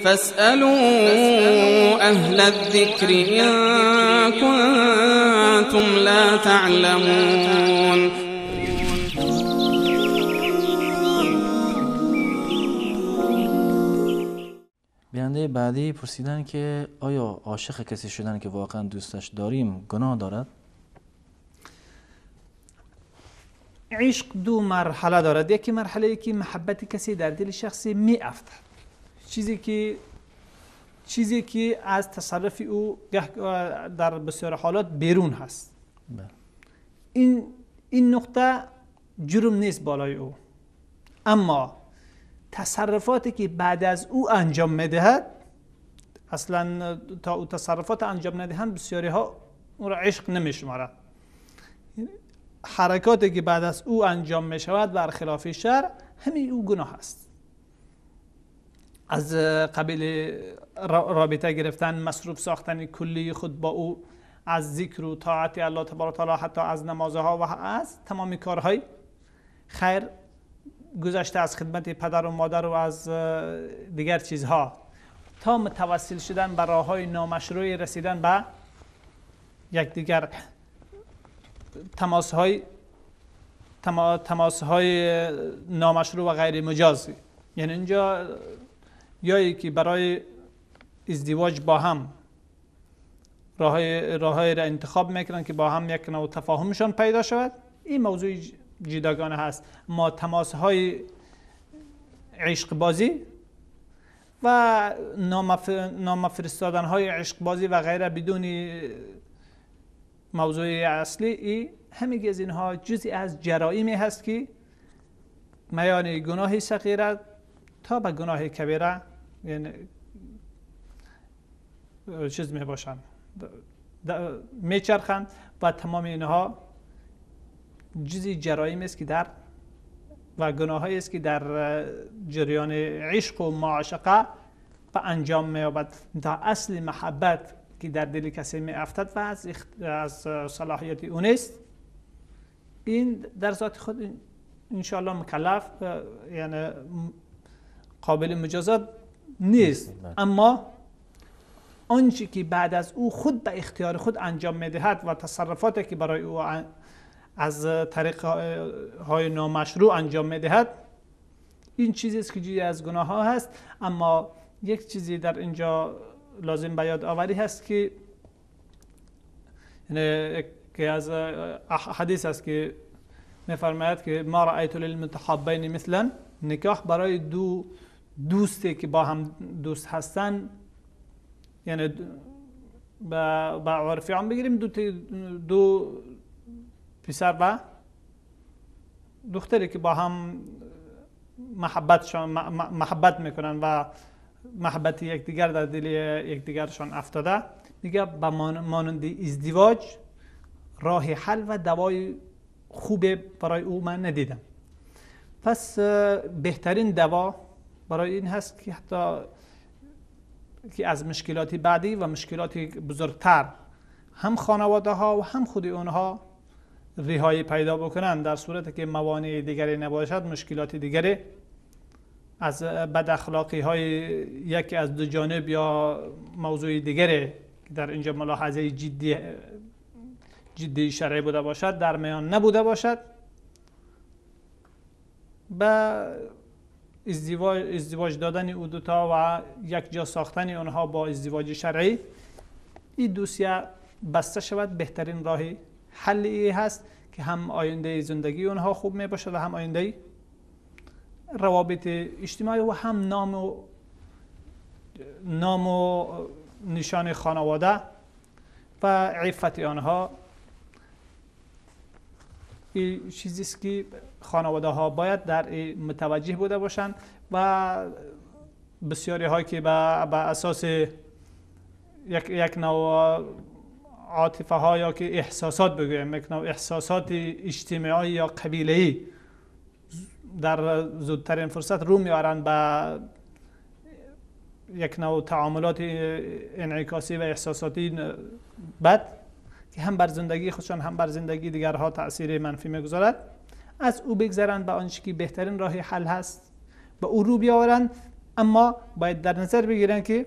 فاسألوا أهل الذكر إن كنتم لا تعلمون. بیننده بعدی پرسیدن که آیا عاشق کسی شدن که واقعا دوستش داریم گناه دارد؟ عشق دو مرحله دارد. یکی مرحله که محبت کسی در دل شخصی می افتد، چیزی که از تصرف او در بسیار حالات بیرون هست. این نقطه جرم نیست بالای او، اما تصرفاتی که بعد از او انجام میدهد، اصلا تا او تصرفات انجام ندهند بسیاری ها اون را عشق نمیشمارد. حرکاتی که بعد از او انجام می شود بر خلاف شرع، همین او گناه است. از قبیل رابطه گرفتن، مصروف ساختن کلی خود با او از ذکر و طاعت الله تبارک و تعالی، حتی از نمازها و از تمام کارهای خیر، گذشته از خدمت پدر و مادر و از دیگر چیزها، تا متوسل شدن به راههای نامشروع، رسیدن به یکدیگر، تماسهای نامشروع و غیر مجازی. یعنی اینجا یایی که برای ازدواج با هم راههای را انتخاب میکنن که با هم یک نوع تفاهمشان پیدا شود، این موضوع جداگانه هست. ما تماسهای عشق بازی و نام فرستادن های عشق بازی و غیره بدون موضوع اصلی، همه از اینها جزئی از جرائمی هست که میان گناه صغیره تا به گناه کبیره یعنی چیز می باشند، میچرخند و تمام اینها جزئی جرائمی است که در و گناهایی است که در جریان عشق و معاشقه به انجام می‌یابد. تا اصل محبت که در دل کسی می‌افتد و از صلاحیت اون است، این در ذات خود انشاءالله مکلف یعنی قابل مجازات نیست. اما آنچه که بعد از او خود به اختیار خود انجام می‌دهد و تصرفاتی که برای او از طریق های نامشروع انجام می‌دهد، این چیزی است که جزئی از گناه ها هست. اما یک چیزی در اینجا لازم به یاد آوری هست که یعنی از حدیث است که می‌فرماید که ما رأیت للمتحابین مثلا، نکاح برای دو دوستی که با هم دوست هستن، یعنی با عرفی هم بگیریم دو پسر و دختری که با هم محبت میکنن و محبت یکدیگر در دل یکدیگرشان افتاده، دیگه به مانند ازدواج راه حل و دوای خوب برای او من ندیدم. پس بهترین دوا برای این هست که حتی که از مشکلات بعدی و مشکلات بزرگتر هم خانواده ها و هم خود اونها رهایی پیدا بکنن. در صورتی که موانع دیگری نباشد، مشکلات دیگری از بد اخلاقی های یکی از دو جانب یا موضوع دیگری که در اینجا ملاحظه جدی شرعی بوده باشد در میان نبوده باشد، به ازدواج دادن او دوتا و یک جا ساختن اونها با ازدواج شرعی، این دوسیه بسته شود. بهترین راهی حلی هست که هم آینده زندگی اونها خوب می باشد و هم آینده روابط اجتماعی و هم نام و نشان خانواده و عفت آنها. این چیزی است که خانواده ها باید در متوجه بوده باشند و بسیاری ها که به اساس یک نوع عاطفه ها یا که احساسات بگویم، یک نوع احساسات اجتماعی یا قبیله‌ای در زودترین فرصت رو میارن به یک نوع تعاملات انعکاسی و احساساتی بد که هم بر زندگی خودشان هم بر زندگی دیگرها تأثیر منفی میگذارد. از او بگذرند به آنچه که بهترین راه حل هست، به او رو بیاورند اما باید در نظر بگیرن که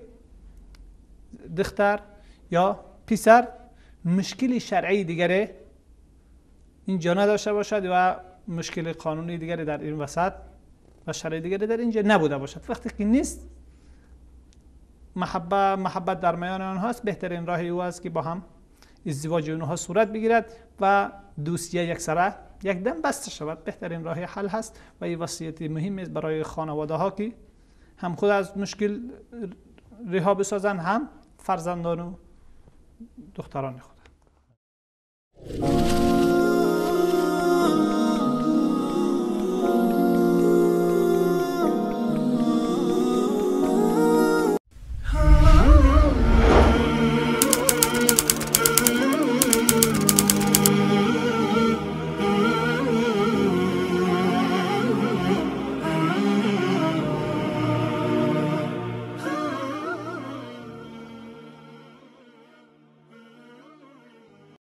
دختر یا پسر مشکل شرعی دیگری اینجا نداشته باشد و مشکل قانونی دیگری در این وسط و شرعی دیگری در اینجا نبوده باشد. وقتی که نیست، محبت در میان آنها است، بهترین راه او است که با هم ازدواج اونها صورت بگیرد و دوستی یکسره یک دم بسته شود. بهترین راه حل هست و این وصیت مهم است برای خانواده ها که هم خود از مشکل رها بسازند، هم فرزندان و دختران خود.